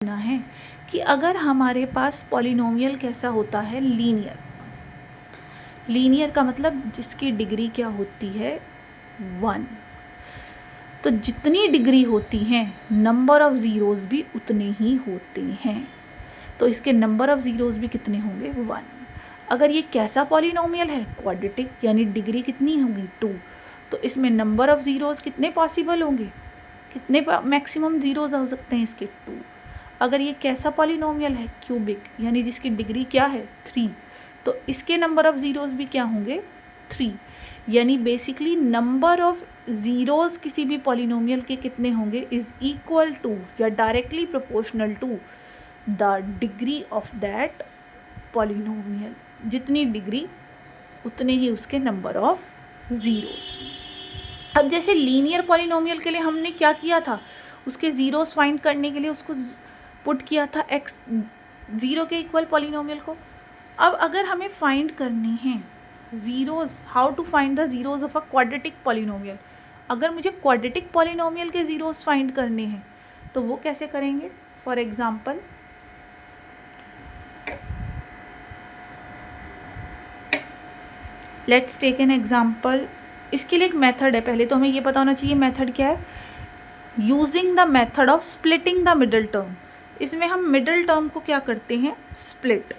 ना है कि अगर हमारे पास पॉलिनोमियल कैसा होता है, लीनियर। लीनियर का मतलब जिसकी डिग्री क्या होती है, 1। तो जितनी डिग्री होती हैं नंबर ऑफ ज़ीरोज़ भी उतने ही होते हैं। तो इसके नंबर ऑफ ज़ीरोज़ भी कितने होंगे, 1। अगर ये कैसा पॉलिनोमियल है, क्वाड्रेटिक, यानी डिग्री कितनी होगी, 2। तो इसमें नंबर ऑफ ज़ीरोज़ कितने पॉसिबल होंगे, कितने मैक्सिमम ज़ीरोज़ हो सकते हैं इसके, 2। अगर ये कैसा पॉलिनोमियल है, क्यूबिक, यानी जिसकी डिग्री क्या है, 3, तो इसके नंबर ऑफ ज़ीरोज़ भी क्या होंगे, 3। यानी बेसिकली नंबर ऑफ ज़ीरोज़ किसी भी पॉलिनोमियल के कितने होंगे, इज़ इक्वल टू या directly proportional to the degree of that polynomial. जितनी डिग्री उतने ही उसके नंबर ऑफ ज़ीरोज़। अब जैसे लीनियर पॉलिनोमियल के लिए हमने क्या किया था, उसके ज़ीरोज़ फाइंड करने के लिए उसको पुट किया था एक्स 0 के इक्वल पॉलिनोमियल को। अब अगर हमें फाइंड करने हैं zeros, how to find the zeros of a quadratic polynomial. अगर मुझे क्वाड्रेटिक पॉलिनोमियल के ज़ीरोज़ फाइंड करने हैं तो वो कैसे करेंगे। For example, let's take an example. इसके लिए एक मेथड है, पहले तो हमें ये पता होना चाहिए मेथड क्या है। Using the method of splitting the middle term. इसमें हम मिडल टर्म को क्या करते हैं, स्प्लिट।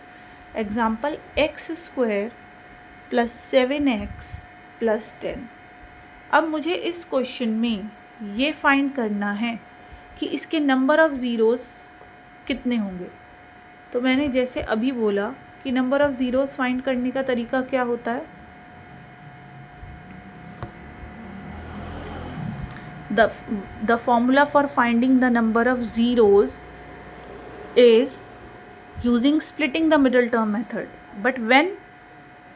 Example, x² + 7x + 10। अब मुझे इस क्वेश्चन में ये फाइंड करना है कि इसके नंबर ऑफ़ ज़ीरोज़ कितने होंगे। तो मैंने जैसे अभी बोला कि नंबर ऑफ़ ज़ीरोज़ फाइंड करने का तरीका क्या होता है, the formula for finding the number of zeros is using splitting the middle term method, but when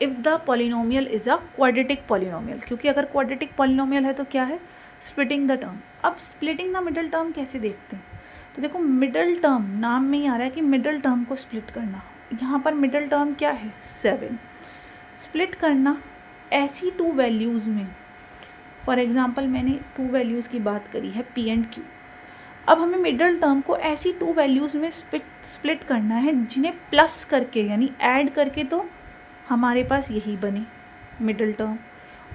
if the polynomial is a quadratic polynomial, क्योंकि अगर quadratic polynomial है तो क्या है, splitting the term। अब splitting the middle term कैसे देखते हैं, तो देखो middle term नाम में ही आ रहा है कि middle term को split करना। यहाँ पर middle term क्या है, 7। split करना ऐसी 2 वैल्यूज़ में, फॉर एग्ज़ाम्पल मैंने 2 वैल्यूज़ की बात करी है, p एंड q। अब हमें मिडल टर्म को ऐसी 2 वैल्यूज़ में स्प्लिट करना है जिन्हें प्लस करके यानी ऐड करके तो हमारे पास यही बने मिडल टर्म,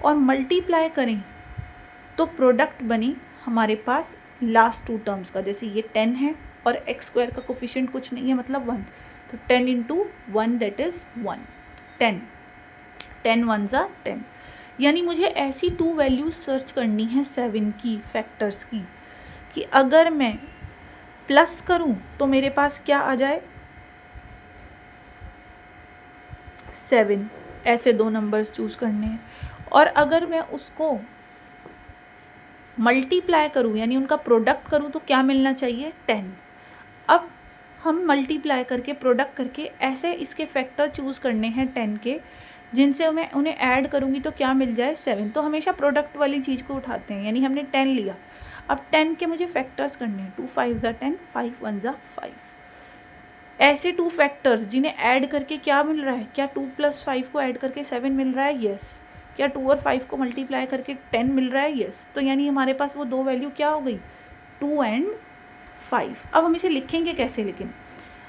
और मल्टीप्लाई करें तो प्रोडक्ट बने हमारे पास लास्ट 2 टर्म्स का। जैसे ये 10 है और x² का कोफिशिएंट कुछ नहीं है, मतलब 1, तो 10 × 1 दैट इज़ 1, 10, 10 1s are 10। यानी मुझे ऐसी 2 वैल्यूज़ सर्च करनी है 7 की, फैक्टर्स की, कि अगर मैं प्लस करूं तो मेरे पास क्या आ जाए, 7। ऐसे 2 नंबर्स चूज़ करने हैं। और अगर मैं उसको मल्टीप्लाई करूं यानी उनका प्रोडक्ट करूं तो क्या मिलना चाहिए, 10। अब हम मल्टीप्लाई करके प्रोडक्ट करके ऐसे इसके फैक्टर चूज़ करने हैं 10 के, जिनसे मैं उन्हें ऐड करूंगी तो क्या मिल जाए, 7। तो हमेशा प्रोडक्ट वाली चीज़ को उठाते हैं, यानी हमने 10 लिया। अब 10 के मुझे फैक्टर्स करने हैं, 2 5s are 10, 5 1s are 5। ऐसे 2 फैक्टर्स जिन्हें ऐड करके क्या मिल रहा है, क्या 2 + 5 को ऐड करके 7 मिल रहा है, यस। क्या 2 और 5 को मल्टीप्लाई करके 10 मिल रहा है, यस। तो यानी हमारे पास वो 2 वैल्यू क्या हो गई, 2 एंड 5। अब हम इसे लिखेंगे कैसे, लेकिन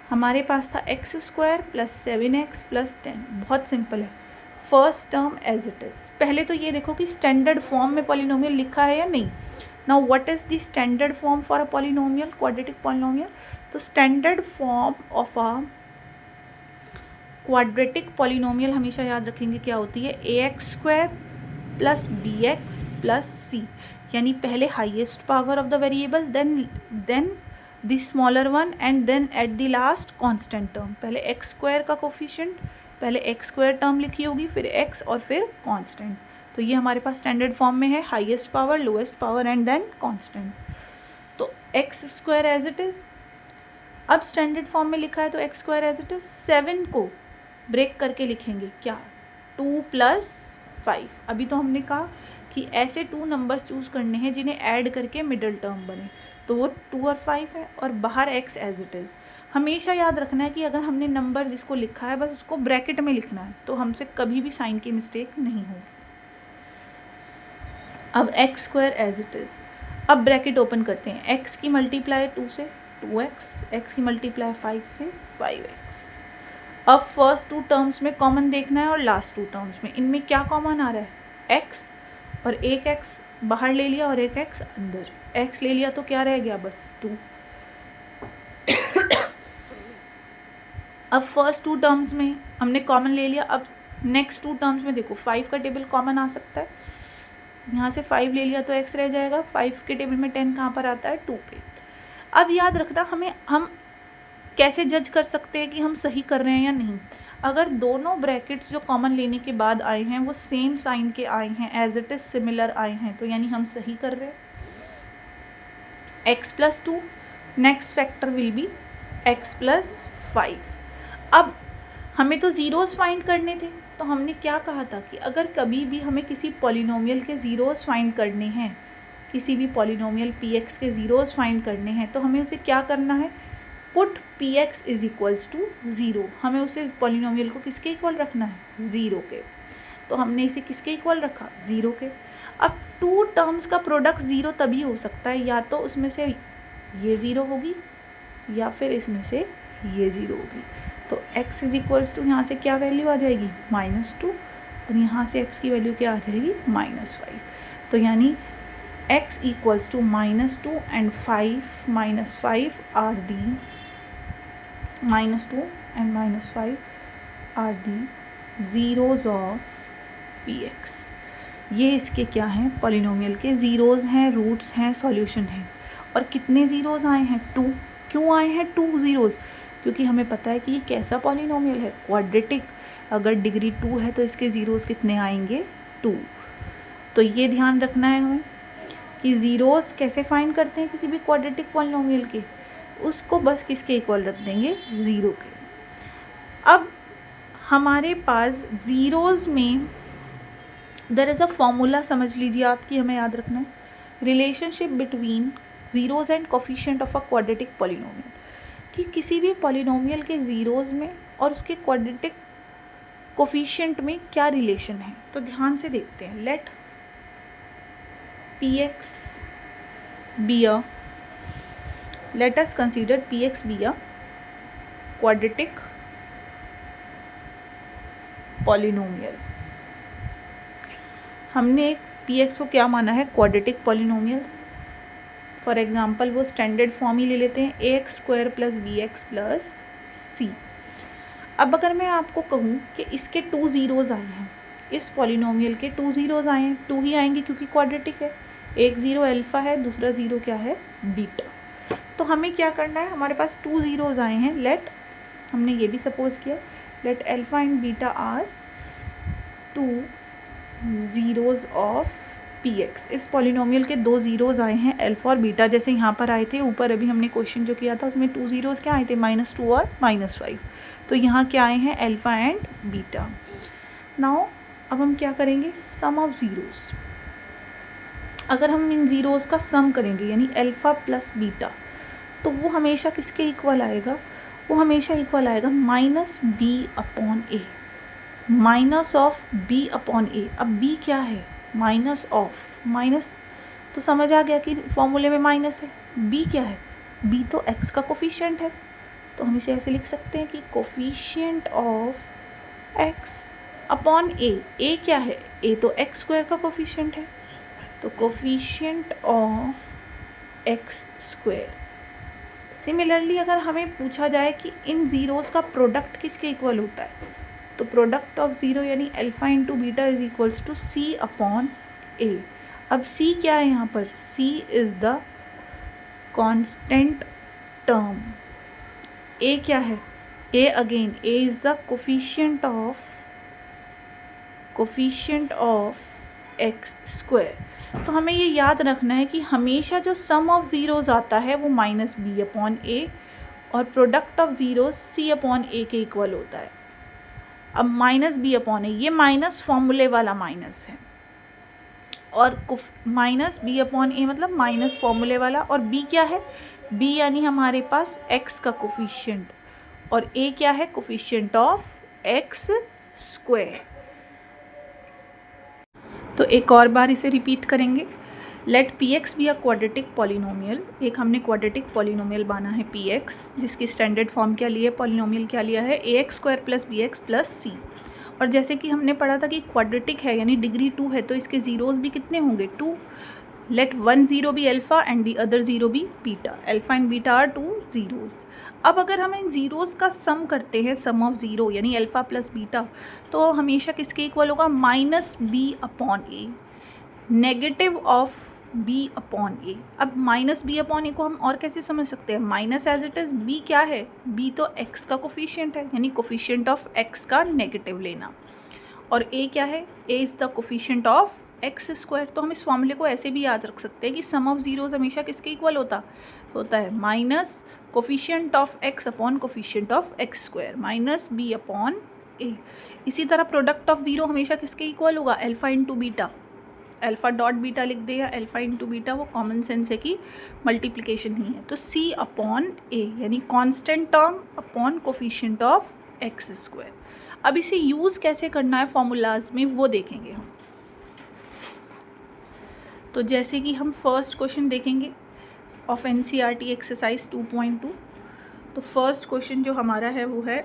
हमारे पास था x² + 7x + 10। बहुत सिंपल है, first term as it is. पहले तो ये देखो कि स्टैंडर्ड फॉर्म में पॉलिनोमियल लिखा है या नहीं। Now what is the standard form for a polynomial, quadratic polynomial. तो standard form of a quadratic polynomial हमेशा याद रखेंगे क्या होती है, ax² + bx + c। यानी पहले highest power of the variable, then the smaller one, and then at the last constant term. पहले x² का कोफिशिएंट, पहले x² टर्म लिखी होगी, फिर x और फिर कांस्टेंट। तो ये हमारे पास स्टैंडर्ड फॉर्म में है, highest power, lowest power and then constant. तो x² एज इट इज़। अब स्टैंडर्ड फॉर्म में लिखा है तो x² एज इट इज़। 7 को ब्रेक करके लिखेंगे क्या, 2 + 5। अभी तो हमने कहा कि ऐसे 2 नंबर्स चूज़ करने हैं जिन्हें ऐड करके मिडल टर्म बने, तो वो 2 और 5 है, और बाहर x एज इट इज़। हमेशा याद रखना है कि अगर हमने नंबर जिसको लिखा है बस उसको ब्रैकेट में लिखना है, तो हमसे कभी भी साइन की मिस्टेक नहीं होगी। अब x² एज इट इज़। अब ब्रैकेट ओपन करते हैं, x की मल्टीप्लाई 2 से, 2x, x की मल्टीप्लाई 5 से 5x। अब फर्स्ट 2 टर्म्स में कॉमन देखना है और लास्ट 2 टर्म्स में, इनमें क्या कॉमन आ रहा है, x, और एक x बाहर ले लिया और एक x अंदर, x ले लिया तो क्या रह गया, बस 2। अब फर्स्ट 2 टर्म्स में हमने कॉमन ले लिया, अब नेक्स्ट 2 टर्म्स में देखो 5 का टेबल कॉमन आ सकता है, यहाँ से 5 ले लिया तो x रह जाएगा, 5 के टेबल में 10 कहाँ पर आता है, 2 पे। अब याद रखना, हम कैसे जज कर सकते हैं कि हम सही कर रहे हैं या नहीं। अगर दोनों ब्रैकेट्स जो कॉमन लेने के बाद आए हैं वो सेम साइन के आए हैं, एज इट इज़ सिमिलर आए हैं, तो यानी हम सही कर रहे हैं। x + 2, next factor will be x + 5। अब हमें तो ज़ीरोज़ फाइंड करने थे, तो हमने क्या कहा था कि अगर कभी भी हमें किसी पॉलिनोमियल के ज़ीरोज़ फाइंड करने हैं, किसी भी पॉलिनोमियल px के ज़ीरोज़ फाइंड करने हैं, तो हमें उसे क्या करना है, पुट px = 0। हमें उसे पॉलिनोमियल को किसके इक्वल रखना है, 0 के। तो हमने इसे किसके इक्वल रखा, 0 के। अब 2 टर्म्स का प्रोडक्ट 0 तभी हो सकता है, या तो उसमें से ये 0 होगी या फिर इसमें से ये 0 होगी। तो x = यहाँ से क्या वैल्यू आ जाएगी, -2, और यहाँ से x की वैल्यू क्या आ जाएगी, -5। तो यानी x = -2 and 5 are the -2 and -5 are the zeros of px। ये इसके क्या हैं, पॉलिनोमियल के ज़ीरोज़ हैं, रूट्स हैं, सॉल्यूशन हैं। और कितने ज़ीरोज़ आए हैं, 2। क्यों आए हैं 2 ज़ीरोज़, क्योंकि हमें पता है कि ये कैसा पॉलिनोमियल है, क्वाड्रेटिक। अगर डिग्री 2 है तो इसके ज़ीरोज़ कितने आएंगे, 2। तो ये ध्यान रखना है हमें कि ज़ीरोज़ कैसे फाइंड करते हैं किसी भी क्वाड्रेटिक पॉलिनोमियल के, उसको बस किसके इक्वल रख देंगे, 0 के। अब हमारे पास ज़ीरोज़ में देयर इज़ अ फॉर्मूला, समझ लीजिए आप, कि हमें याद रखना है, relationship between zeros and coefficient of a quadratic polynomial, कि किसी भी पॉलिनोमियल के ज़ीरोज़ में और उसके क्वाड्रेटिक कोफिशिएंट में क्या रिलेशन है। तो ध्यान से देखते हैं, late let us consider px be a quadratic polynomial। हमने px को क्या माना है, क्वाड्रेटिक पॉलिनोमियल्स। फॉर एग्जांपल वो स्टैंडर्ड फॉर्म ही ले लेते हैं, ax² + bx + c। अब अगर मैं आपको कहूँ कि इसके 2 ज़ीरोज़ आए हैं, इस पॉलिनोमियल के 2 ज़ीरोज़ आए हैं, 2 ही आएंगे क्योंकि क्वाड्रेटिक है। एक 0 अल्फ़ा है, दूसरा 0 क्या है, बीटा। तो हमें क्या करना है, हमारे पास 2 ज़ीरोज़ आए हैं, लेट, हमने ये भी सपोज़ किया, let alpha and beta are 2 zeros of px। इस पॉलिनोमियल के 2 ज़ीरोज़ आए हैं, अल्फ़ा और बीटा, जैसे यहाँ पर आए थे। ऊपर अभी हमने क्वेश्चन जो किया था उसमें 2 ज़ीरोज़ क्या आए थे, -2 और -5। तो यहाँ क्या आए हैं, अल्फ़ा एंड बीटा। नाउ अब हम क्या करेंगे, सम ऑफ ज़ीरोज़। अगर हम इन ज़ीरोज़ का सम करेंगे, यानी अल्फ़ा प्लस बीटा, तो वो हमेशा किसके इक्वल आएगा, वो हमेशा इक्वल आएगा -b/a, माइनस ऑफ b/a। अब b क्या है, माइनस ऑफ, माइनस तो समझ आ गया कि फॉर्मूले में माइनस है। b क्या है, b तो x का कोफिशिएंट है, तो हम इसे ऐसे लिख सकते हैं कि कोफिशिएंट ऑफ x/a। a क्या है, a तो x² का कोफिशिएंट है, तो कोफिशिएंट ऑफ x²। सिमिलरली अगर हमें पूछा जाए कि इन ज़ीरोज़ का प्रोडक्ट किसके इक्वल होता है, तो प्रोडक्ट ऑफ ज़ीरो यानी अल्फ़ा × बीटा = c/a। अब c क्या है यहाँ पर, c is the constant term. a क्या है, a again, a is the coefficient of x²। तो हमें ये याद रखना है कि हमेशा जो सम ऑफ ज़ीरोज़ आता है वो -b/a और प्रोडक्ट ऑफ ज़ीरोज़ c/a के इक्वल होता है। अब -b/a, ये माइनस फॉर्मूले वाला माइनस है, और -b/a मतलब माइनस फॉर्मूले वाला, और b क्या है, b यानी हमारे पास x का कोफिशिएंट, और a क्या है, कोफिशिएंट ऑफ x²। तो एक और बार इसे रिपीट करेंगे, let p x be a quadratic polynomial, एक हमने क्वाड्रेटिक पॉलिनोमियल बाना है पी एक्स, जिसकी स्टैंडर्ड फॉर्म क्या लिया है, पॉलिनोमियल क्या लिया है, a x square plus b x plus c. और जैसे कि हमने पढ़ा था कि क्वाड्रेटिक है यानी डिग्री 2 है, तो इसके ज़ीरोज़ भी कितने होंगे, 2। Let one zero be alpha and the other zero be beta, alpha and beta are 2 zeros. अब अगर हम इन ज़ीरोज़ का सम करते हैं, सम ऑफ ज़ीरो यानी अल्फ़ा प्लस बीटा, तो हमेशा किसके इक्वल होगा, minus b upon a, negative of b upon a. अब माइनस बी अपॉन ए को हम और कैसे समझ सकते हैं, minus as it is, b क्या है, बी तो एक्स का कोफिशिएंट है, यानी कोफिशिएंट ऑफ एक्स का नेगेटिव लेना, और ए क्या है, a is the coefficient of x square. तो हम इस फॉर्मूले को ऐसे भी याद रख सकते हैं कि सम ऑफ जीरोज हमेशा किसके इक्वल होता है minus coefficient of x upon coefficient of x square, minus b upon a. इसी तरह प्रोडक्ट ऑफ ज़ीरो हमेशा किसके इक्वल होगा, alpha into beta, alpha dot beta लिख दे या अल्फ़ा इंटू बीटा, वो कॉमन सेंस है कि मल्टीप्लिकेशन ही है। तो सी अपॉन ए यानी constant term upon coefficient of x square. अब इसे यूज़ कैसे करना है फॉर्मूलाज में वो देखेंगे हम। तो जैसे कि हम फर्स्ट क्वेश्चन देखेंगे ऑफ एनसीईआरटी एक्सरसाइज 2.2। तो फर्स्ट क्वेश्चन जो हमारा है वो है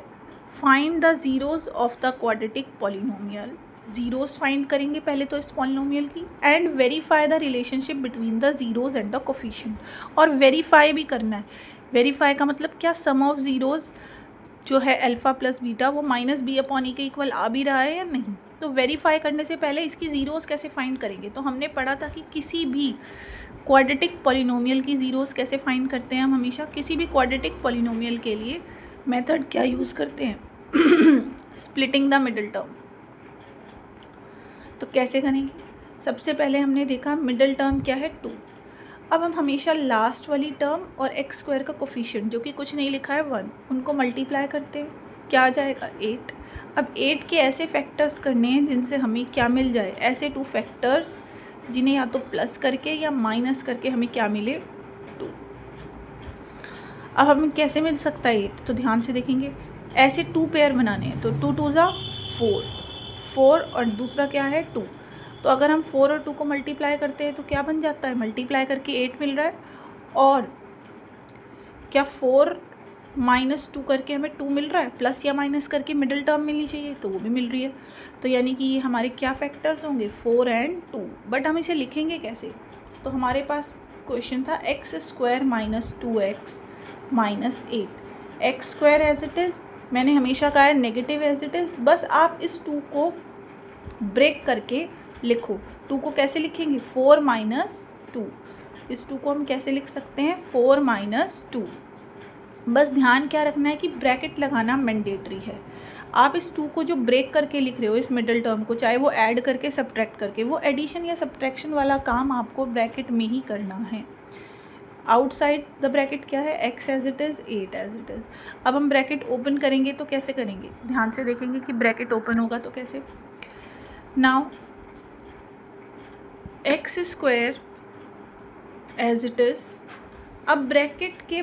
find the zeros of the quadratic polynomial. Zeros find करेंगे पहले तो इस पॉलिनोमियल की, and verify the relationship between the zeros and the coefficient. और वेरीफाई भी करना है। वेरीफाई का मतलब क्या, सम ऑफ ज़ीरोज़ जो है अल्फ़ा प्लस बीटा वो माइनस बी अपॉन ई के इक्वल आ भी रहा है या नहीं। तो वेरीफाई करने से पहले इसकी ज़ीरोज़ कैसे फाइंड करेंगे, तो हमने पढ़ा था कि किसी भी क्वाड्रेटिक पॉलिनोमियल की ज़ीरोज़ कैसे फाइंड करते हैं हम हमेशा, किसी भी क्वाड्रेटिक पॉलिनोमियल के लिए मेथड क्या यूज़ करते हैं, स्प्लिटिंग द मिडिल टर्म। तो कैसे करेंगे, सबसे पहले हमने देखा मिडिल टर्म क्या है 2। अब हम हमेशा लास्ट वाली टर्म और एक्स स्क्वायर का कोफिशिएंट जो कि कुछ नहीं लिखा है 1, उनको मल्टीप्लाई करते हैं, क्या आ जाएगा 8। अब 8 के ऐसे फैक्टर्स करने हैं जिनसे हमें क्या मिल जाए, ऐसे 2 फैक्टर्स जिन्हें या तो प्लस करके या माइनस करके हमें क्या मिले 2। अब हमें कैसे मिल सकता है 8, तो ध्यान से देखेंगे, ऐसे 2 पेयर बनाने हैं, तो 2 2 ज़ा 4 और दूसरा क्या है 2। तो अगर हम 4 और 2 को मल्टीप्लाई करते हैं तो क्या बन जाता है, मल्टीप्लाई करके 8 मिल रहा है, और क्या 4 माइनस 2 करके हमें 2 मिल रहा है, प्लस या माइनस करके मिडिल टर्म मिलनी चाहिए तो वो भी मिल रही है। तो यानी कि ये हमारे क्या फैक्टर्स होंगे 4 एंड 2। बट हम इसे लिखेंगे कैसे, तो हमारे पास क्वेश्चन था x square minus 2x minus 8, x square as it is, मैंने हमेशा कहा है नेगेटिव एज इट इज़, बस आप इस 2 को ब्रेक करके लिखो। 2 को कैसे लिखेंगे, 4 माइनस 2, इस 2 को हम कैसे लिख सकते हैं 4 माइनस 2। बस ध्यान क्या रखना है कि ब्रैकेट लगाना मैंडेटरी है। आप इस 2 को जो ब्रेक करके लिख रहे हो इस मिडिल टर्म को, चाहे वो ऐड करके सब्ट्रैक्ट करके, वो एडिशन या सब्ट्रैक्शन वाला काम आपको ब्रैकेट में ही करना है। आउटसाइड द ब्रैकेट क्या है, x as it is 8 as it is. अब हम ब्रैकेट ओपन करेंगे तो कैसे करेंगे, ध्यान से देखेंगे कि ब्रैकेट ओपन होगा तो कैसे। Now x square as it is, अब ब्रैकेट के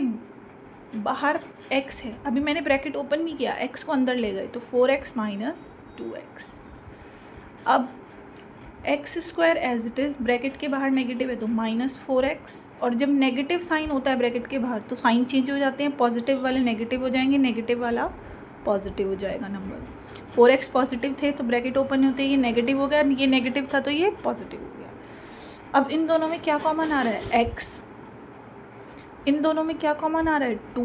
बाहर x है, अभी मैंने ब्रैकेट ओपन नहीं किया, x को अंदर ले गए तो 4x माइनस 2x। अब x square as it is, bracket के बाहर नेगेटिव है तो माइनस 4x, और जब नेगेटिव साइन होता है ब्रैकेट के बाहर तो साइन चेंज हो जाते हैं, पॉजिटिव वाले नेगेटिव हो जाएंगे, नेगेटिव वाला पॉजिटिव हो जाएगा नंबर। 4x पॉजिटिव थे तो ब्रैकेट ओपन होते ये नेगेटिव हो गया, ये नेगेटिव था तो ये पॉजिटिव हो गया। अब इन दोनों में क्या कॉमन आ रहा है, x, इन दोनों में क्या कॉमन आ रहा है 2,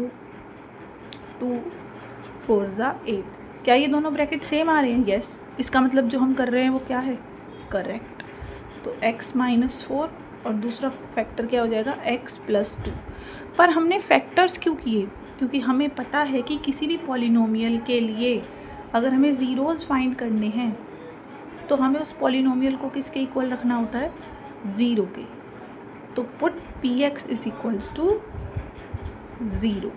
2 4 ज़ा 8। क्या ये दोनों ब्रैकेट सेम आ रहे हैं, यस। इसका मतलब जो हम कर रहे हैं वो क्या है, करेक्ट। तो x माइनस 4 और दूसरा फैक्टर क्या हो जाएगा x प्लस 2। पर हमने फैक्टर्स क्यों किए, क्योंकि हमें पता है कि किसी भी पॉलिनोमियल के लिए अगर हमें ज़ीरोज़ फाइंड करने हैं तो हमें उस पॉलिनोमियल को किसके इक्वल रखना होता है, 0 के। तो put px is equals to 0।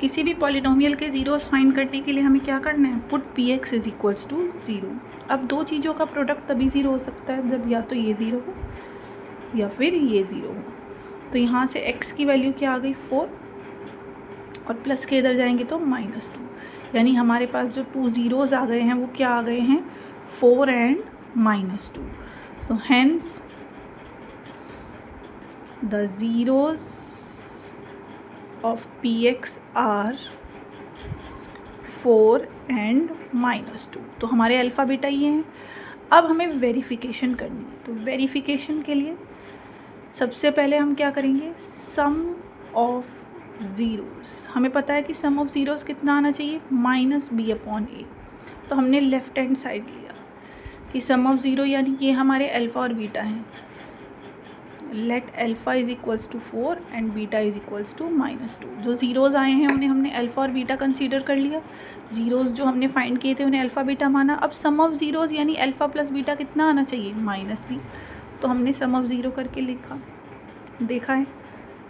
किसी भी पॉलिनोमियल के ज़ीरोज़ फाइंड करने के लिए हमें क्या करना है, put px is equals to 0। अब दो चीज़ों का प्रोडक्ट तभी 0 हो सकता है जब या तो ये 0 हो या फिर ये 0 हो। तो यहाँ से x की वैल्यू क्या आ गई 4, और प्लस के इधर जाएंगे तो माइनस 2, यानी हमारे पास जो 2 ज़ीरोज़ आ गए हैं वो क्या आ गए हैं 4 and minus 2। So hence the zeros of px are 4 and -2। तो हमारे अल्फ़ा बीटा ये हैं। अब हमें वेरिफिकेशन करनी है, तो वेरिफिकेशन के लिए सबसे पहले हम क्या करेंगे, सम ऑफ ज़ीरोज़। हमें पता है कि सम ऑफ ज़ीरोज़ कितना आना चाहिए, -b/a। तो हमने लेफ़्ट हैंड साइड लिया कि सम ऑफ ज़ीरो यानी ये हमारे अल्फ़ा और बीटा हैं। Let alpha is equals to 4 and beta is equals to -2। जो ज़ीरोज़ आए हैं उन्हें हमने अल्फ़ा और बीटा कंसीडर कर लिया। ज़ीरोज़ जो हमने फाइंड किए थे उन्हें अल्फ़ा बीटा माना। अब सम ऑफ ज़ीरोज़ यानी अल्फ़ा प्लस बीटा कितना आना चाहिए, -b। तो हमने सम ऑफ ज़ीरो करके लिखा, देखा है,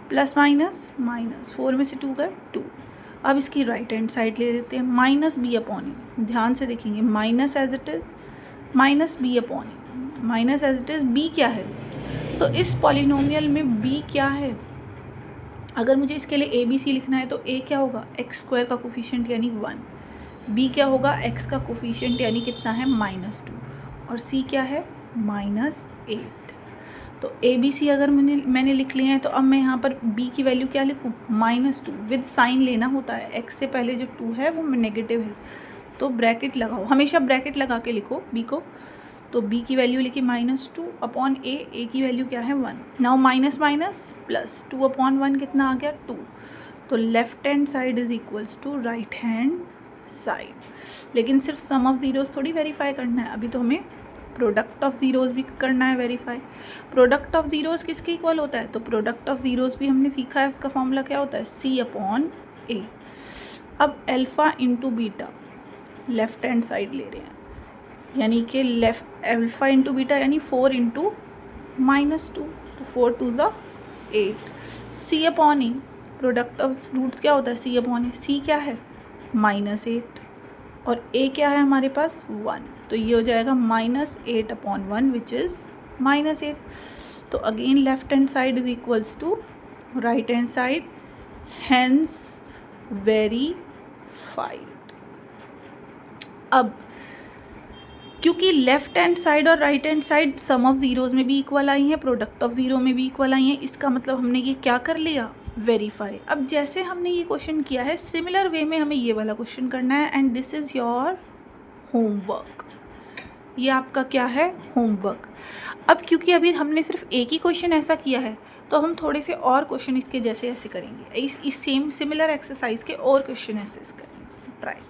प्लस माइनस माइनस, 4 में से 2 गए 2। अब इसकी राइट हैंड साइड ले लेते हैं, -b/a। ध्यान से देखेंगे, minus as it is, -b/a, minus as it is. b क्या है, तो इस पॉलिनोमियल में b क्या है, अगर मुझे इसके लिए ABC लिखना है तो a क्या होगा, x² का कोफिशिएंट यानी 1, b क्या होगा, x का कोफिशिएंट यानी कितना है, -2, और c क्या है, -8। तो ABC अगर मैंने लिख लिए हैं, तो अब मैं यहाँ पर b की वैल्यू क्या लिखूँ, -2। विद साइन लेना होता है, x से पहले जो 2 है वो नेगेटिव है, तो ब्रैकेट लगाओ, हमेशा ब्रैकेट लगा के लिखो b को। तो b की वैल्यू लिखी -2/a, a की वैल्यू क्या है 1। नाउ माइनस माइनस प्लस, 2/1 कितना आ गया 2। तो left hand side is equals to right hand side. लेकिन सिर्फ सम ऑफ ज़ीरोज़ थोड़ी वेरीफाई करना है, अभी तो हमें प्रोडक्ट ऑफ ज़ीरोज़ भी करना है वेरीफाई। प्रोडक्ट ऑफ ज़ीरोज़ किसके इक्वल होता है, तो प्रोडक्ट ऑफ ज़ीरोज़ भी हमने सीखा है, उसका फॉर्मूला क्या होता है, c/a। अब alpha into beta left hand side ले रहे हैं, यानी कि लेफ्ट अल्फ़ा इंटू बीटा यानी 4 इंटू -2, तो 4 2 ज़ा 8। c/a, प्रोडक्ट ऑफ रूट्स क्या होता है, c/a। c क्या है, -8, और a क्या है हमारे पास 1, तो ये हो जाएगा -8/1 विच इज़ -8। तो again left hand side is equals to right hand side, hence verified. अब क्योंकि लेफ्ट हैंड साइड और right hand side sum of zeros में भी इक्वल आई हैं, प्रोडक्ट ऑफ ज़ीरो में भी इक्वल आई हैं, इसका मतलब हमने ये क्या कर लिया, वेरीफाई। अब जैसे हमने ये क्वेश्चन किया है, सिमिलर वे में हमें ये वाला क्वेश्चन करना है, and this is your homework. ये आपका क्या है, होमवर्क। अब क्योंकि अभी हमने सिर्फ एक ही क्वेश्चन ऐसा किया है, तो हम थोड़े से और क्वेश्चन इसके जैसे ऐसे करेंगे, इस सेम सिमिलर एक्सरसाइज के और क्वेश्चन ऐसे करेंगे, ट्राई।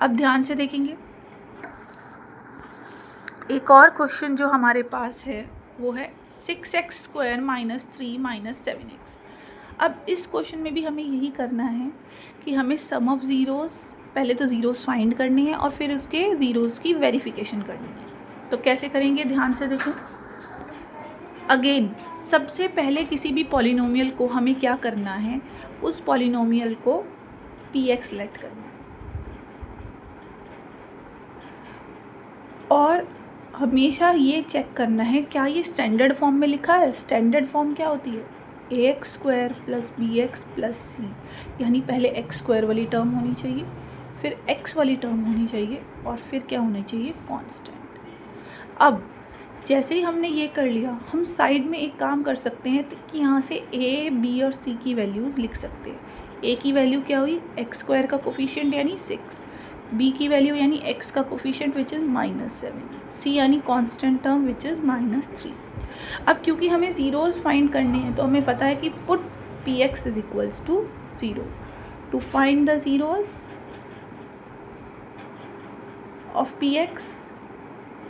अब ध्यान से देखेंगे, एक और क्वेश्चन जो हमारे पास है वो है 6x² - 3 - 7x। अब इस क्वेश्चन में भी हमें यही करना है कि हमें सम ऑफ ज़ीरोज़, पहले तो ज़ीरोज़ फाइंड करनी है और फिर उसके ज़ीरोज़ की वेरिफिकेशन करनी है। तो कैसे करेंगे, ध्यान से देखें। अगेन सबसे पहले किसी भी पॉलिनोमियल को हमें क्या करना है, उस पॉलिनोमियल को px लेट करना है, और हमेशा ये चेक करना है क्या ये स्टैंडर्ड फॉर्म में लिखा है। स्टैंडर्ड फॉर्म क्या होती है, ax² + bx + c, यानी पहले x² वाली टर्म होनी चाहिए, फिर x वाली टर्म होनी चाहिए, और फिर क्या होना चाहिए, कांस्टेंट। अब जैसे ही हमने ये कर लिया, हम साइड में एक काम कर सकते हैं कि यहाँ से a, b और c की वैल्यूज़ लिख सकते हैं। a की वैल्यू क्या हुई, x² का कोफिशिएंट यानी 6, b की वैल्यू यानी x का कोफिशिएंट विच इज़ -7, c यानी कांस्टेंट टर्म विच इज़ -3। अब क्योंकि हमें ज़ीरोज़ फाइंड करने हैं, तो हमें पता है कि put px is equals to 0 to find the zeros of px,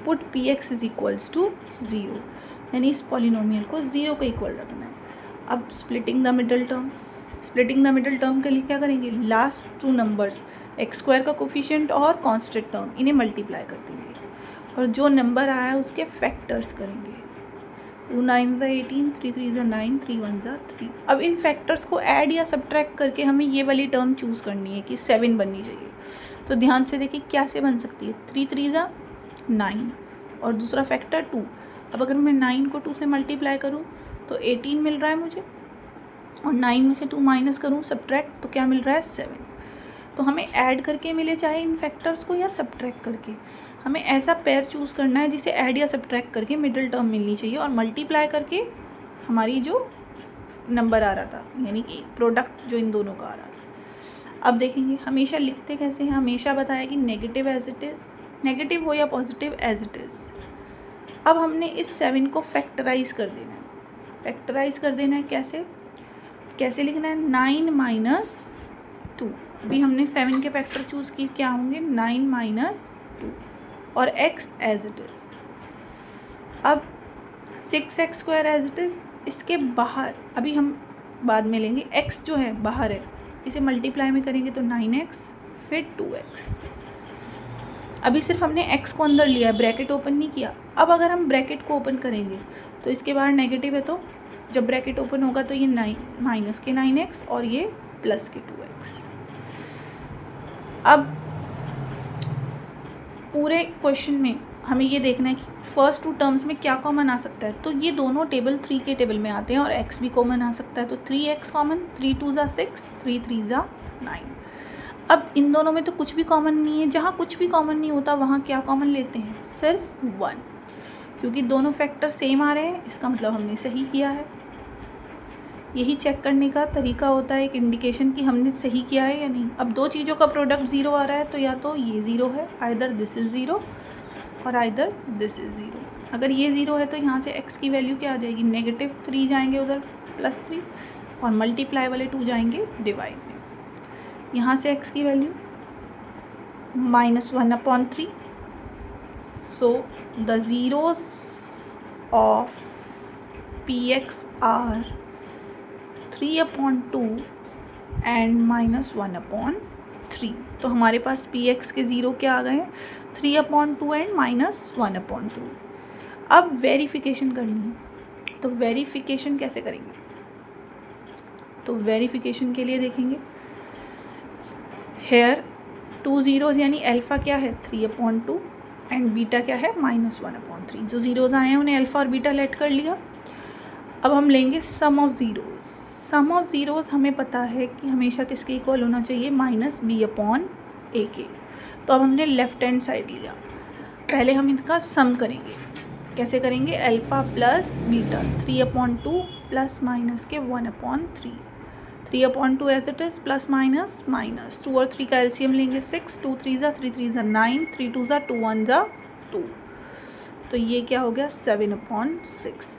put px is equals to 0, यानी इस पॉलिनोमियल को 0 के इक्वल रखना है। अब splitting the middle term, splitting the middle term के लिए क्या करेंगे, लास्ट 2 नंबर्स x² का कोफिशिएंट और कांस्टेंट टर्म, इन्हें मल्टीप्लाई कर देंगे, और जो नंबर आया उसके फैक्टर्स करेंगे। 2 9 = 18, 3 3 = 9, 3 1 = 3। अब इन फैक्टर्स को ऐड या सब्ट्रैक्ट करके हमें ये वाली टर्म चूज़ करनी है कि 7 बननी चाहिए। तो ध्यान से देखिए कैसे बन सकती है, 3 3 = 9, और दूसरा फैक्टर 2। अब अगर मैं 9 को 2 से मल्टीप्लाई करूँ तो 18 मिल रहा है मुझे, और 9 में से 2 माइनस करूँ सब्ट्रैक्ट, तो क्या मिल रहा है, 7। तो हमें ऐड करके मिले चाहे इन फैक्टर्स को, या सब्ट्रैक्ट करके, हमें ऐसा पेयर चूज़ करना है जिसे ऐड या सब्ट्रैक्ट करके मिडिल टर्म मिलनी चाहिए, और मल्टीप्लाई करके हमारी जो नंबर आ रहा था, यानी कि प्रोडक्ट जो इन दोनों का आ रहा था। अब देखेंगे हमेशा लिखते कैसे हैं, हमेशा बताया कि negative as it is, negative हो या पॉजिटिव एज इट इज़। अब हमने इस 7 को फैक्टराइज कर देना है। फैक्टराइज कर देना है कैसे, कैसे लिखना है, 9 माइनस 2। अभी हमने 7 के फैक्टर चूज़ की, क्या होंगे 9 माइनस 2 और x एज इट इज़। अब 6x square as it is, इसके बाहर अभी हम बाद में लेंगे, x जो है बाहर है, इसे मल्टीप्लाई में करेंगे तो 9x फिर 2x। अभी सिर्फ हमने x को अंदर लिया है, ब्रैकेट ओपन नहीं किया। अब अगर हम ब्रैकेट को ओपन करेंगे तो इसके बाहर नेगेटिव है, तो जब ब्रैकेट ओपन होगा तो ये 9 माइनस के 9x और ये प्लस के 2x। अब पूरे क्वेश्चन में हमें ये देखना है कि फर्स्ट 2 टर्म्स में क्या कॉमन आ सकता है। तो ये दोनों टेबल 3 के टेबल में आते हैं और x भी कॉमन आ सकता है, तो 3x कॉमन, 3 2 ज़ा 6, 3 3 ज़ा 9। अब इन दोनों में तो कुछ भी कॉमन नहीं है, जहाँ कुछ भी कॉमन नहीं होता वहाँ क्या कॉमन लेते हैं, सिर्फ 1, क्योंकि दोनों फैक्टर सेम आ रहे हैं, इसका मतलब हमने सही किया है। यही चेक करने का तरीका होता है, एक इंडिकेशन कि हमने सही किया है या नहीं। अब 2 चीज़ों का प्रोडक्ट 0 आ रहा है, तो या तो ये 0 है, आइदर दिस इज़ 0 और आइदर दिस इज़ 0। अगर ये 0 है तो यहाँ से x की वैल्यू क्या आ जाएगी, नेगेटिव 3 जाएंगे उधर प्लस 3 और मल्टीप्लाई वाले 2 जाएंगे डिवाइड में। यहाँ से x की value -1/3। So the zeros of px are 3/2 and -1/3। तो हमारे पास px के 0 क्या आ गए हैं, 3/2 एंड -1/2। अब वेरिफिकेशन करनी है, तो वेरिफिकेशन कैसे करेंगे, तो वेरिफिकेशन के लिए देखेंगे हेयर 2 ज़ीरोज़ यानी अल्फ़ा क्या है 3/2 एंड बीटा क्या है -1/3। जो ज़ीरोज़ आए हैं उन्हें अल्फ़ा और बीटा लेट कर लिया। अब हम लेंगे sum of zeros. Sum of zeros हमें पता है कि हमेशा किसके इक्वल होना चाहिए, -b/a के। तो अब हमने लेफ़्ट हैंड साइड लिया, पहले हम इनका सम करेंगे। कैसे करेंगे, alpha plus beta 3/2 plus minus के 1/3, 3/2 as it is plus minus minus 2 और 3 का एलसीएम लेंगे 6, 2 3 ज़ा 3 3 ज़ा 9, 3 2 ज़ा 2 1 ज़ा 2, तो ये क्या हो गया 7/6।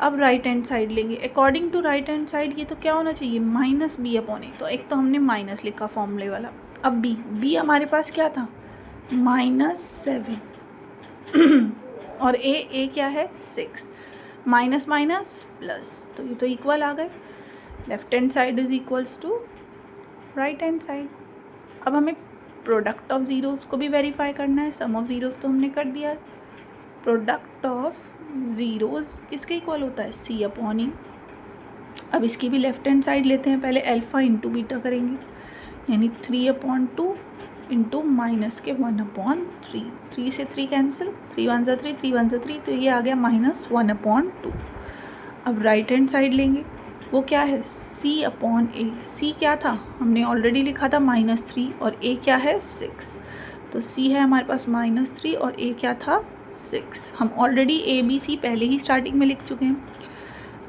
अब राइट हैंड साइड लेंगे, according to right hand side ये तो क्या होना चाहिए -b/a। तो एक तो हमने माइनस लिखा फॉर्मूले वाला। अब b हमारे पास क्या था -7 और a क्या है 6, माइनस माइनस प्लस, तो ये तो इक्वल आ गए। Left hand side is equals to right hand side. अब हमें प्रोडक्ट ऑफ ज़ीरोज़ को भी वेरीफाई करना है, सम ऑफ ज़ीरोज़ तो हमने कर दिया है। प्रोडक्ट ऑफ ज़ीरोज़ किसके इक्वल होता है, c/e। अब इसकी भी लेफ्ट हैंड साइड लेते हैं, पहले अल्फ़ा इंटू बीटा करेंगे, यानी 3/2 इंटू माइनस के 1/3, 3 से 3 कैंसिल, 3 1 ज़ा 3, 3 1 ज़ा 3, तो ये आ गया -1/2। अब राइट हैंड साइड लेंगे, वो क्या है c/a। c क्या था, हमने ऑलरेडी लिखा था -3 और a क्या है 6, तो c है हमारे पास -3 और a क्या था 6। हम ऑलरेडी a b c पहले ही स्टार्टिंग में लिख चुके हैं।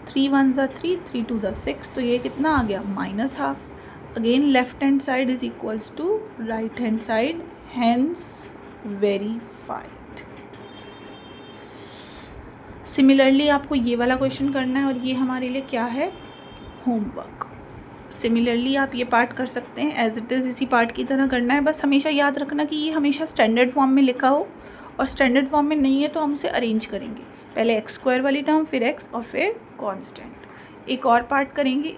3 1 ज़ा 3, 3 2 ज़ा 6, तो ये कितना आ गया -12। Again left hand side is equals to right hand side, hence verified. Similarly आपको ये वाला क्वेश्चन करना है और ये हमारे लिए क्या है, होमवर्क। सिमिलरली आप ये पार्ट कर सकते हैं, एज इट इज़ इसी पार्ट की तरह करना है। बस हमेशा याद रखना कि ये हमेशा स्टैंडर्ड फॉर्म में लिखा हो, और स्टैंडर्ड फॉर्म में नहीं है तो हम उसे अरेंज करेंगे, पहले x² वाली टर्म, फिर x और फिर कांस्टेंट। एक और पार्ट करेंगे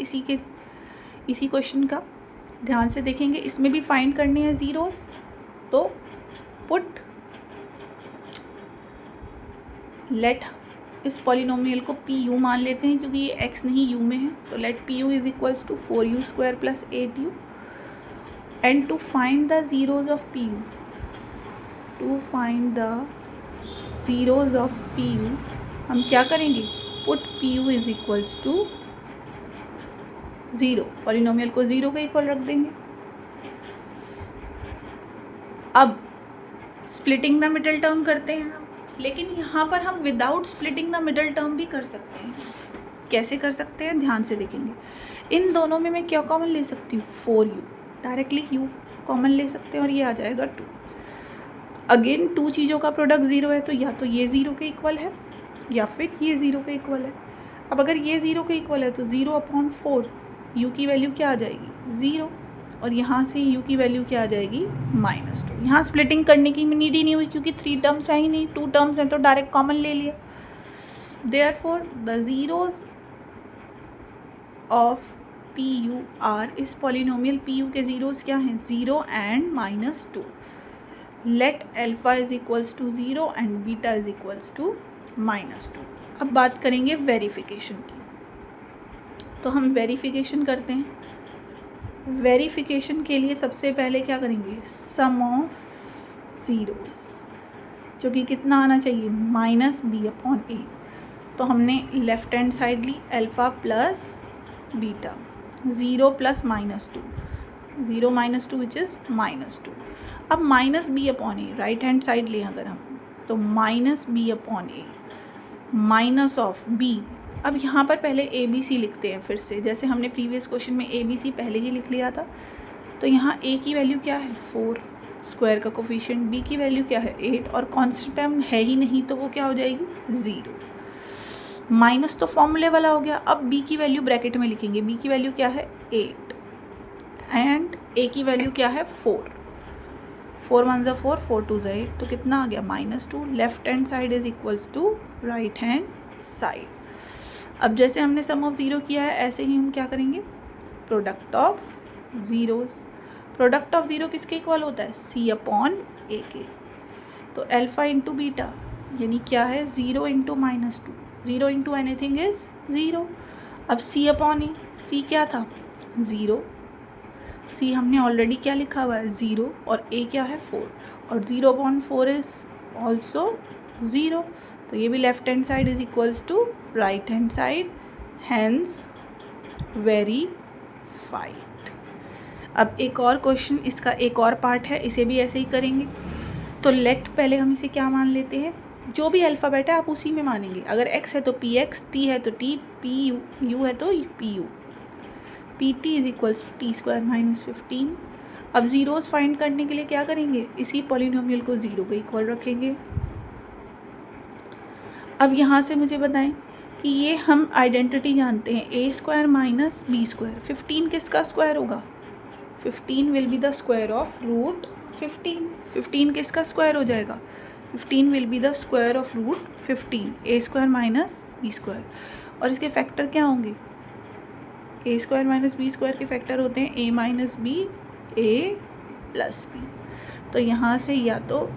इसी क्वेश्चन का, ध्यान से देखेंगे, इसमें भी फाइंड करने हैं ज़ीरोज़। तो पुट लेट इस पॉलिनोमियल को PU मान लेते हैं क्योंकि ये x नहीं u में है, तो let PU is equals to 4u² plus 8u। And to find the zeros of PU, to find the zeros of PU हम क्या करेंगे, put PU is equals to 0, polynomial को 0 के इक्वल रख देंगे। अब स्प्लिटिंग द मिडिल टर्म करते हैं हम, लेकिन यहाँ पर हम without splitting the middle term भी कर सकते हैं। कैसे कर सकते हैं ध्यान से देखेंगे। इन दोनों में मैं क्या कॉमन ले सकती हूँ, 4u, डायरेक्टली u कॉमन ले सकते हैं और ये आ जाएगा 2। अगेन 2 चीज़ों का प्रोडक्ट 0 है तो या तो ये 0 के इक्वल है या फिर ये 0 के इक्वल है। अब अगर ये 0 के इक्वल है तो 0/4 u की वैल्यू क्या आ जाएगी, 0, और यहाँ से u की वैल्यू क्या आ जाएगी, -2। यहाँ स्प्लिटिंग करने की नीड ही नहीं हुई क्योंकि 3 टर्म्स है ही नहीं, 2 टर्म्स हैं तो डायरेक्ट कॉमन ले लिया। Therefore the zeros of PU are, इस पॉलिनोमियल PU के जीरोस क्या हैं, 0 and -2। Let alpha is equals to 0 and beta is equals to -2। अब बात करेंगे वेरिफिकेशन की, तो हम वेरिफिकेशन करते हैं। वेरिफिकेशन के लिए सबसे पहले क्या करेंगे, सम ऑफ ज़ीरोस, जो कि कितना आना चाहिए, -b/a। तो हमने लेफ्ट हैंड साइड ली alpha plus beta, 0 + -2, 0 - 2 which is -2। अब -b/a, राइट हैंड साइड लें अगर हम, तो -b/a माइनस ऑफ b। अब यहाँ पर पहले ABC लिखते हैं फिर से, जैसे हमने प्रीवियस क्वेश्चन में ABC पहले ही लिख लिया था। तो यहाँ a की वैल्यू क्या है, 4, स्क्वायर का कोफिशिएंट, b की वैल्यू क्या है, 8, और कांस्टेंट टर्म है ही नहीं तो वो क्या हो जाएगी, 0। माइनस तो फॉर्मूले वाला हो गया। अब b की वैल्यू ब्रैकेट में लिखेंगे, b की वैल्यू क्या है, 8, एंड a की वैल्यू क्या है, 4। 4 1 ज़ा 4, 4 2 ज़ा 8, तो कितना आ गया, -2। Left hand side is equals to right hand side. अब जैसे हमने सम ऑफ 0 किया है ऐसे ही हम क्या करेंगे, product of zeros. Product of 0 किसके इक्वल होता है, c/a के। तो अल्फ़ा इंटू बीटा यानी क्या है, 0 × -2, 0 × एनीथिंग इज 0। अब c/a, c क्या था, 0, c हमने ऑलरेडी क्या लिखा हुआ है, 0, और a क्या है, 4, और 0/4 इज ऑल्सो 0। तो ये भी left hand side is equals to right hand side, hence verified. अब एक और क्वेश्चन, इसका एक और पार्ट है, इसे भी ऐसे ही करेंगे। तो लेट पहले हम इसे क्या मान लेते हैं, जो भी अल्फ़ाबेट है आप उसी में मानेंगे। अगर x है तो px, t है तो t, u है तो pu, pt is equals to t² - 15। अब ज़ीरोस फाइंड करने के लिए क्या करेंगे, इसी पॉलिनोमियल को 0 के इक्वल रखेंगे। अब यहाँ से मुझे बताएं कि ये हम आइडेंटिटी जानते हैं, a² - b²। 15 किसका स्क्वायर होगा, 15 will be the square of root 15। 15 किसका स्क्वायर हो जाएगा, 15 will be the square of root 15, a² - b²। और इसके फैक्टर क्या होंगे, a² - b² के फैक्टर होते हैं a - b, a + b। तो यहाँ से या तो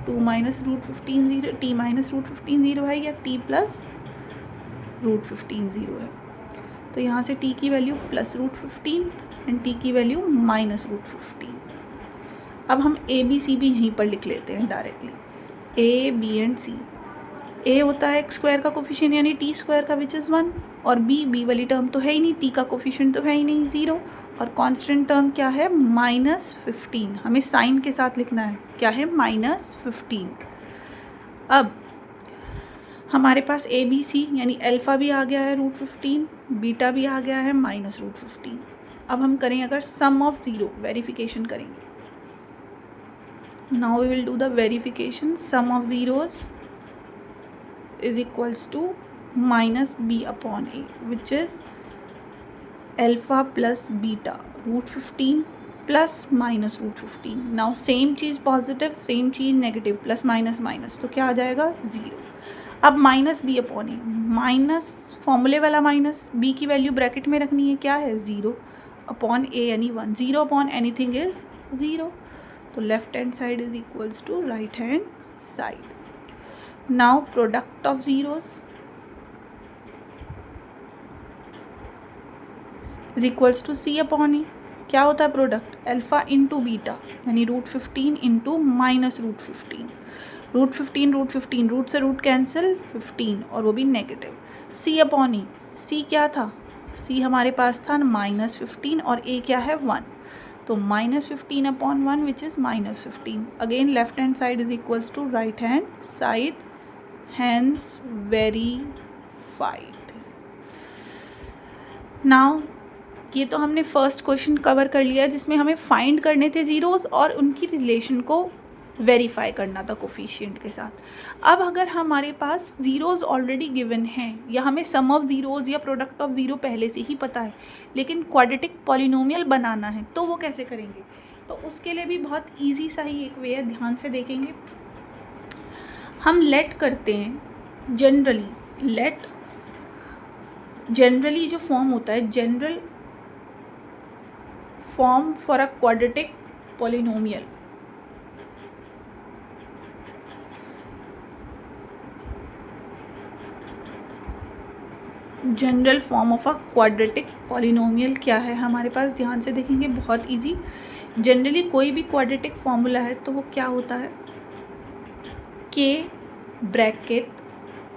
2 - √15 0, t - √15 0 है, या t + √15 0 है। तो यहाँ से t की वैल्यू +√15 एंड t की वैल्यू -√15। अब हम a b c भी यहीं पर लिख लेते हैं directly, a b and c। a होता है x² का कोफिशिएंट यानी t² का विच इज़ 1, और b वाली टर्म तो है ही नहीं, t का कोफिशिएंट तो है ही नहीं, 0, और कांस्टेंट टर्म क्या है, -15। हमें साइन के साथ लिखना है, क्या है, -15। अब हमारे पास a b c यानी अल्फ़ा भी आ गया है √15, बीटा भी आ गया है -√15। अब हम करें अगर सम ऑफ 0, वेरिफिकेशन करेंगे। Now we will do the verification. Sum of zeros is equals to -b/a, which is alpha plus beta √15 plus -√15। now same cheese positive, same cheese negative, plus minus minus, तो क्या आ जाएगा, 0। अब -b/a, minus फॉर्मूले वाला minus, b की value bracket में रखनी है, क्या है, 0/a यानी 1, 0 एनीथिंग इज 0। तो left hand side is equals to right hand side. Now product of zeros is equals to c/a। क्या होता है प्रोडक्ट, अल्फ़ा इंटू बीटा यानी √15 इंटू -√15। √15 रूट से रूट कैंसिल, 15, और वो भी नेगेटिव। c/e, c क्या था, c हमारे पास था -15 और a क्या है, 1, तो -15/1 which is -15। Again left hand side is equals to right hand side, hence verified। Now ये तो हमने फर्स्ट क्वेश्चन कवर कर लिया जिसमें हमें फाइंड करने थे ज़ीरोज़ और उनकी रिलेशन को वेरीफाई करना था कोफिशिएंट के साथ। अब अगर हमारे पास ज़ीरोज़ ऑलरेडी गिवन हैं या हमें सम ऑफ ज़ीरोज़ या प्रोडक्ट ऑफ ज़ीरो पहले से ही पता है, लेकिन क्वाड्रेटिक पॉलिनोमियल बनाना है, तो वो कैसे करेंगे? तो उसके लिए भी बहुत ईजी सा ही एक वे है, ध्यान से देखेंगे। हम लेट करते हैं जनरली जो फॉर्म होता है, general form for a quadratic polynomial, general form of a quadratic polynomial क्या है हमारे पास? ध्यान से देखेंगे, बहुत इजी। जनरली कोई भी क्वाड्रेटिक फॉर्मूला है तो वो क्या होता है? k bracket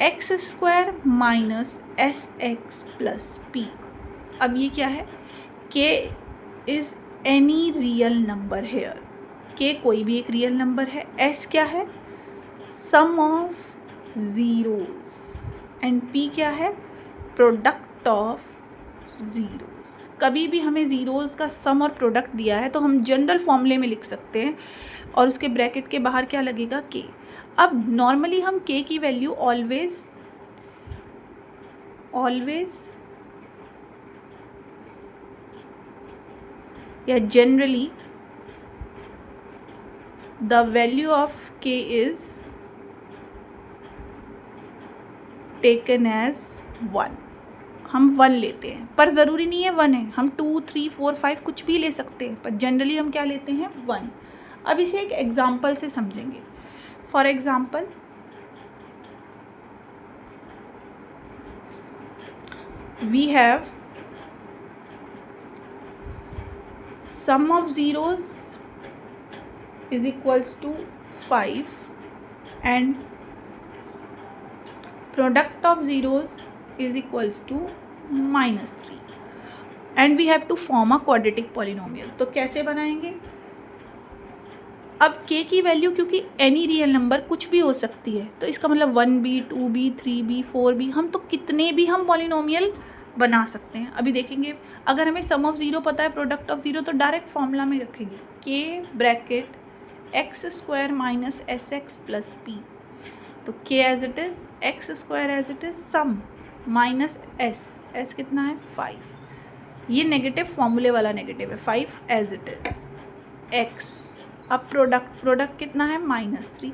x square minus s x plus P. अब ये क्या है? k is any real number here. k कोई भी एक रियल नंबर है। s क्या है? सम ऑफ ज़ीरोज़। एंड p क्या है? Product of zeros. कभी भी हमें ज़ीरोज़ का सम और प्रोडक्ट दिया है तो हम जनरल फॉर्मूले में लिख सकते हैं और उसके ब्रैकेट के बाहर क्या लगेगा? k। अब नॉर्मली हम k की वैल्यू ऑलवेज या generally the value of k is taken as 1। हम 1 लेते हैं, पर ज़रूरी नहीं है 1 है, हम 2, 3, 4, 5 कुछ भी ले सकते हैं, पर जनरली हम क्या लेते हैं? 1। अब इसे एक एग्जाम्पल से समझेंगे। For example, we have sum of zeros is equals to 5 and product of zeros is equals to -3 and we have to form a quadratic polynomial. तो कैसे बनाएंगे? अब k की वैल्यू क्योंकि एनी रियल नंबर कुछ भी हो सकती है, तो इसका मतलब 1b, 2b, 3b, 4b, हम तो कितने भी हम पॉलिनोमियल बना सकते हैं। अभी देखेंगे, अगर हमें सम ऑफ ज़ीरो पता है, प्रोडक्ट ऑफ ज़ीरो, तो डायरेक्ट फॉर्मूला में रखेंगे k bracket x square minus s x plus p. तो k as it is, x square as it is, sum minus s कितना है? 5। ये नेगेटिव फॉर्मूले वाला नेगेटिव है, 5 एज इट इज़ एक्स। अब प्रोडक्ट कितना है? -3।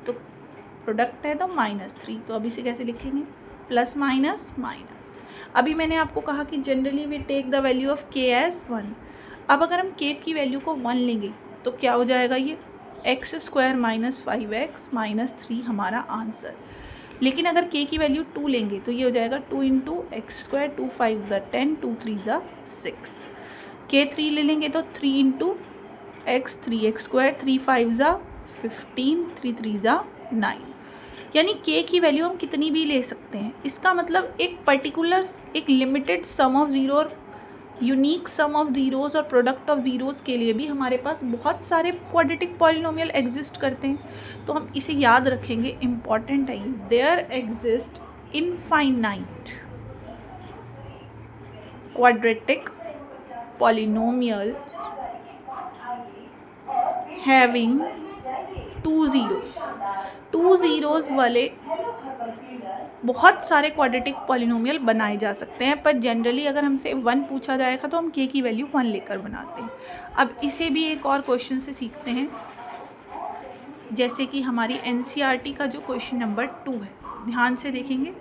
तो प्रोडक्ट है तो -3, तो अब इसे कैसे लिखेंगे? Plus minus minus. अभी मैंने आपको कहा कि generally we take the value of k as 1। अब अगर हम k की वैल्यू को 1 लेंगे तो क्या हो जाएगा? ये x square minus 5x minus 3 हमारा आंसर। लेकिन अगर k की वैल्यू 2 लेंगे तो ये हो जाएगा 2 इंटू एक्स स्क्वायर, 2 5 ज़ा 10, 2 3 ज़ा 6। k 3 ले लेंगे तो 3 इंटू एक्स, 3x स्क्वायर, 3 5 ज़ा 15, 3 3 ज़ा 9। यानी k की वैल्यू हम कितनी भी ले सकते हैं। इसका मतलब एक पर्टिकुलर, एक लिमिटेड सम ऑफ ज़ीरो और यूनिक सम ऑफ ज़ीरोज़ और प्रोडक्ट ऑफ ज़ीरोज़ के लिए भी हमारे पास बहुत सारे क्वाड्रेटिक पॉलिनोमियल एग्जिस्ट करते हैं। तो हम इसे याद रखेंगे, इम्पॉर्टेंट है ये। There exist infinite quadratic polynomial having 2 zeros वाले बहुत सारे क्वाड्रेटिक पॉलिनोमियल बनाए जा सकते हैं, पर जनरली अगर हमसे 1 पूछा जाएगा तो हम k की वैल्यू 1 लेकर बनाते हैं। अब इसे भी एक और क्वेश्चन से सीखते हैं, जैसे कि हमारी NCERT का जो क्वेश्चन नंबर 2 है। ध्यान से देखेंगे,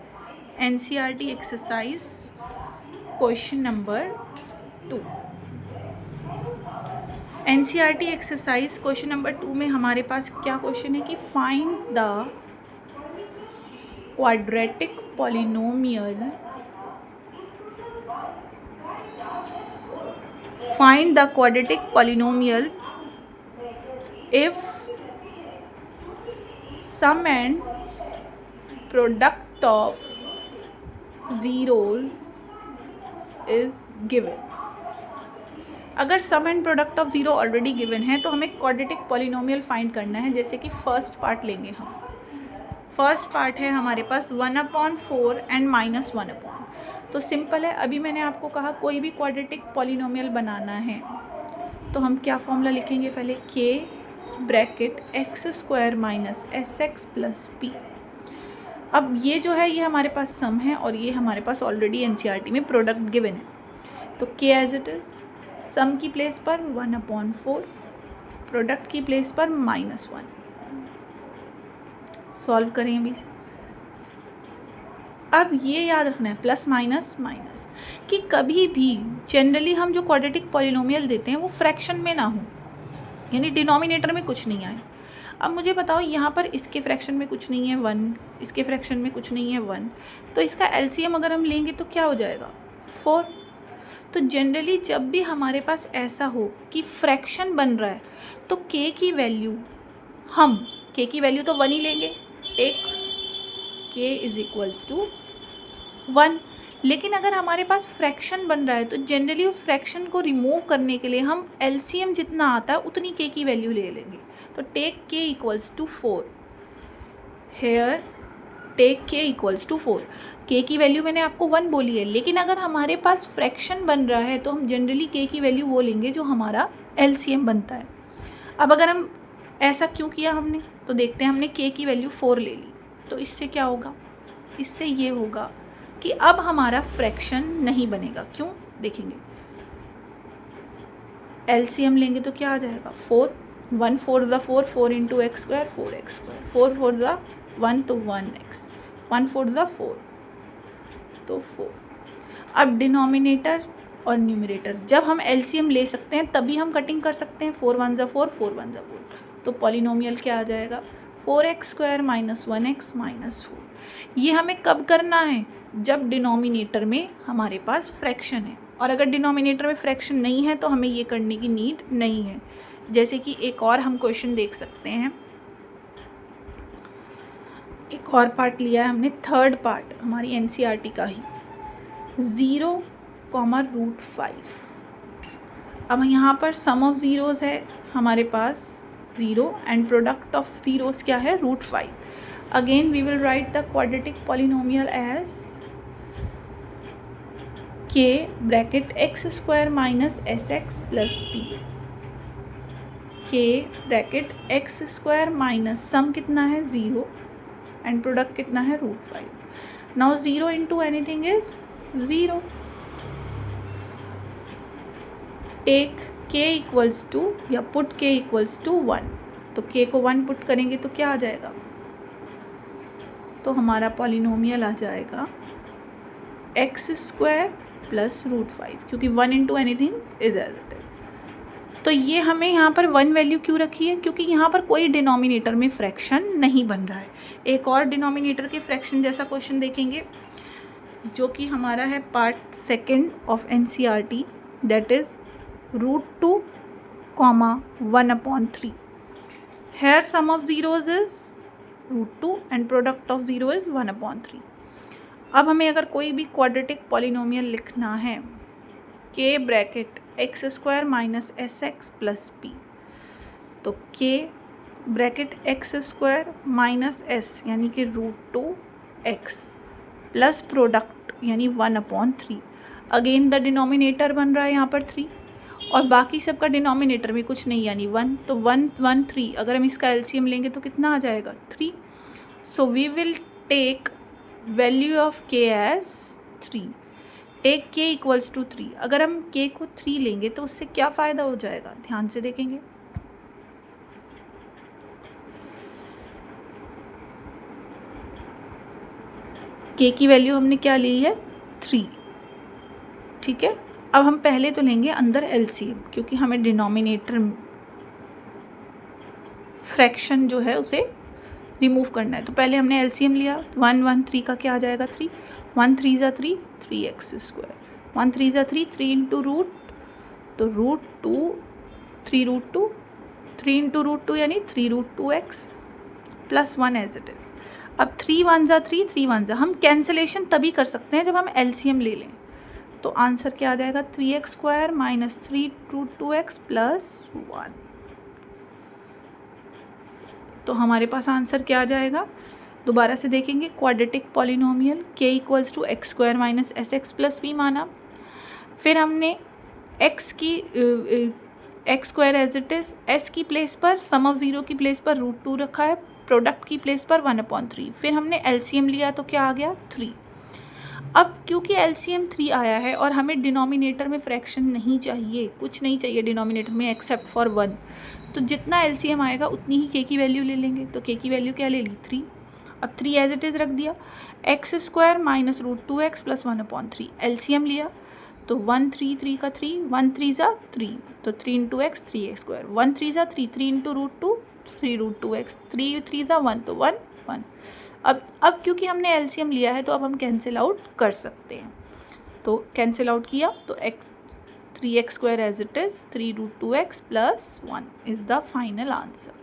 NCERT exercise question number 2। NCERT exercise question number 2 में हमारे पास क्या क्वेश्चन है कि find the quadratic polynomial, find the quadratic polynomial if sum and product of zeros is given। अगर sum and product of zero already given है तो हमें quadratic polynomial find करना है। जैसे कि फर्स्ट पार्ट लेंगे हम, फर्स्ट पार्ट है हमारे पास 1/4 एंड -1/। तो सिंपल है, अभी मैंने आपको कहा कोई भी क्वाड्रेटिक पॉलिनोमियल बनाना है तो हम क्या फॉर्मूला लिखेंगे, पहले के bracket x square minus s x plus P. अब ये जो है ये हमारे पास सम है और ये हमारे पास ऑलरेडी एनसीईआरटी में प्रोडक्ट गिवन है, तो के एज इट इज, सम की प्लेस पर 1/4, प्रोडक्ट की प्लेस पर -1। सॉल्व करें अभी से। अब ये याद रखना है प्लस माइनस माइनस, कि कभी भी जनरली हम जो क्वाड्रेटिक पॉलिनोमियल देते हैं वो फ्रैक्शन में ना हो, यानी डिनोमिनेटर में कुछ नहीं आए। अब मुझे बताओ यहाँ पर इसके फ्रैक्शन में कुछ नहीं है 1, इसके फ्रैक्शन में कुछ नहीं है 1, तो इसका एलसीएम अगर हम लेंगे तो क्या हो जाएगा 4। तो जनरली जब भी हमारे पास ऐसा हो कि फ्रैक्शन बन रहा है तो के की वैल्यू, हम के की वैल्यू तो 1 ही लेंगे, टेक के इज इक्वल्स टू 1। लेकिन अगर हमारे पास फ्रैक्शन बन रहा है तो जनरली उस फ्रैक्शन को रिमूव करने के लिए हम एलसीएम जितना आता है उतनी के की वैल्यू ले लेंगे। तो take k equals to 4, hair take k equals to 4। के की वैल्यू मैंने आपको 1 बोली है, लेकिन अगर हमारे पास फ्रैक्शन बन रहा है तो हम जनरली के की वैल्यू वो लेंगे जो हमारा एलसीएम बनता है। अब अगर हम ऐसा क्यों किया हमने, तो देखते हैं, हमने के की वैल्यू 4 ले ली, तो इससे क्या होगा, इससे ये होगा कि अब हमारा फ्रैक्शन नहीं बनेगा। क्यों, देखेंगे, एलसीएम लेंगे तो क्या आ जाएगा 4, 1 4 ज़ा 4, 4 into x square 4x square, 4 4 ज़ा 1 तो 1x, 1 4 ज़ा 4 तो 4। अब डिनोमिनेटर और न्यूमरेटर जब हम एलसीएम ले सकते हैं तभी हम कटिंग कर सकते हैं, 4 1 ज़ा 4, 4 1 ज़ा 4, तो पॉलिनोमियल क्या आ जाएगा 4x square minus 1x minus 4। ये हमें कब करना है, जब डिनोमिनेटर में हमारे पास फ्रैक्शन है, और अगर डिनोमिनेटर में फ्रैक्शन नहीं है तो हमें ये करने की नीड नहीं है। जैसे कि एक और हम क्वेश्चन देख सकते हैं, एक और पार्ट लिया है हमने, थर्ड पार्ट हमारी एनसीईआरटी का ही, 0,5। अब यहाँ पर सम ऑफ ज़ीरोज़ है हमारे पास 0 एंड प्रोडक्ट ऑफ ज़ीरोज़ क्या है √5। Again we will write the quadratic polynomial as k bracket x square minus s x plus p, k bracket x square minus sum कितना है 0 एंड प्रोडक्ट कितना है √5। Now 0 into anything is 0, take k equals to या put k equals to 1, तो के को 1 put करेंगे तो क्या आ जाएगा, तो हमारा पॉलिनोमियल आ जाएगा एक्स स्क्वायर प्लस √5, क्योंकि 1 into anything is as it is. तो ये हमें यहाँ पर 1 वैल्यू क्यों रखी है, क्योंकि यहाँ पर कोई डिनोमिनेटर में फ्रैक्शन नहीं बन रहा है। एक और डिनोमिनेटर के फ्रैक्शन जैसा क्वेश्चन देखेंगे जो कि हमारा है part 2 of NCERT, that is √2, 1/3। Here sum of zeros is √2 and product of 0 is 1/3। अब हमें अगर कोई भी क्वाड्रेटिक पॉलिनोमियल लिखना है, के bracket x square minus s x plus p, तो के bracket x square minus S यानी कि √2x प्लस प्रोडक्ट यानी 1/3। अगेन द डिनोमिनेटर बन रहा है यहाँ पर 3 और बाकी सबका डिनोमिनेटर में कुछ नहीं यानी 1, तो 1 1 3, अगर हम इसका एलसीएम लेंगे तो कितना आ जाएगा 3। So we will take value of k as 3, take k equals to 3। अगर हम के को 3 लेंगे तो उससे क्या फ़ायदा हो जाएगा, ध्यान से देखेंगे, के की वैल्यू हमने क्या ली है 3, ठीक है। अब हम पहले तो लेंगे अंदर एलसीएम, क्योंकि हमें डिनोमिनेटर फ्रैक्शन जो है उसे रिमूव करना है। तो पहले हमने एलसीएम लिया, 1 1 3 का क्या आ जाएगा 3, 1 3 ज़ा 3, 3x स्क्वायर, 1 3 ज़ा 3, 3 इंटू रूट, तो √2, 3 √2, 3 इंटू √2 यानी 3 √2x plus 1 as it is. अब 3 1 ज़ा 3, 3 1 ज़ा, हम कैंसिलेशन तभी कर सकते हैं जब हम एलसीएम ले लें। तो आंसर क्या आ जाएगा 3x square minus 3 √2x plus 1। तो हमारे पास आंसर क्या आ जाएगा दोबारा से देखेंगे, quadratic polynomial k equals to x square minus s x plus b माना, फिर हमने x की x square as it is, s की प्लेस पर, सम ऑफ ज़ीरो की प्लेस पर √2 रखा है, प्रोडक्ट की प्लेस पर 1/3, फिर हमने LCM लिया तो क्या आ गया 3। अब क्योंकि LCM 3 आया है और हमें डिनोमिनेटर में फ्रैक्शन नहीं चाहिए, कुछ नहीं चाहिए डिनोमिनेटर में एक्सेप्ट फॉर 1, तो जितना LCM आएगा उतनी ही k की वैल्यू ले लेंगे। तो k की वैल्यू क्या ले ली 3। अब 3 एज इट इज़ रख दिया, x square minus √2x plus 1/3, LCM लिया तो 1 3 3 का 3, 1 3 ज़ा 3, तो 3 इंटू एक्स 3x स्क्वायर, 1 3 ज़ा 3, 3 इंटू √2 3√2x, 3 3 ज़ा 1, तो 1 1। अब क्योंकि हमने LCM लिया है तो अब हम कैंसिल आउट कर सकते हैं, तो कैंसिल आउट किया तो x 3x square as it is 3√2x प्लस 1 इज़ द फाइनल आंसर।